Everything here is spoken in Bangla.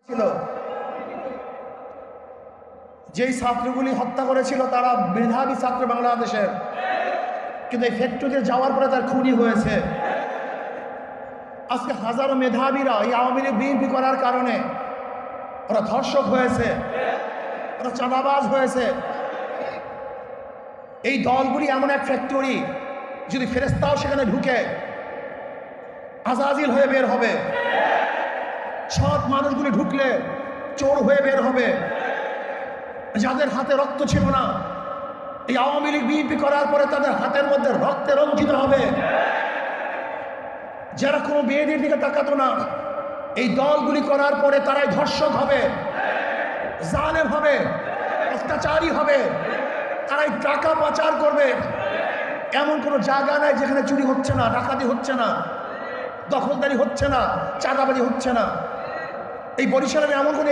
ছিল যেই ছাত্রগুলি হত্যা করেছিল তারা মেধাবী ছাত্র বাংলাদেশের, কিন্তু এই ফ্যাক্টরিতে যাওয়ার পরে তার খুনি হয়েছে। আজকে হাজারো মেধাবীরা এই আওয়ামী লীগ বিএনপি করার কারণে ওরা ধর্ষক হয়েছে, ওরা চাঁদাবাজ হয়েছে। এই দলগুলি এমন এক ফ্যাক্টরি, যদি ফেরেশতাও সেখানে ঢুকে আজাজিল হয়ে বের হবে, সৎ মানুষগুলি ঢুকলে চোর হয়ে বের হবে। যাদের হাতে রক্ত ছিল না, এই আওয়ামী লীগ বিএনপি করার পরে তাদের হাতের মধ্যে রক্তে রঞ্জিত হবে। যারা কোনো মেয়েদের দিকে তাকাতো না, এই দলগুলি করার পরে তারাই ধর্ষক হবে, জালেম হবে, অত্যাচারী হবে, তারাই টাকা পাচার করবে। এমন কোনো জায়গা নাই যেখানে চুরি হচ্ছে না, ডাকাতি হচ্ছে না, দখলদারি হচ্ছে না, চাঁদাবাজি হচ্ছে না। এই বরিশালের এমন কোনো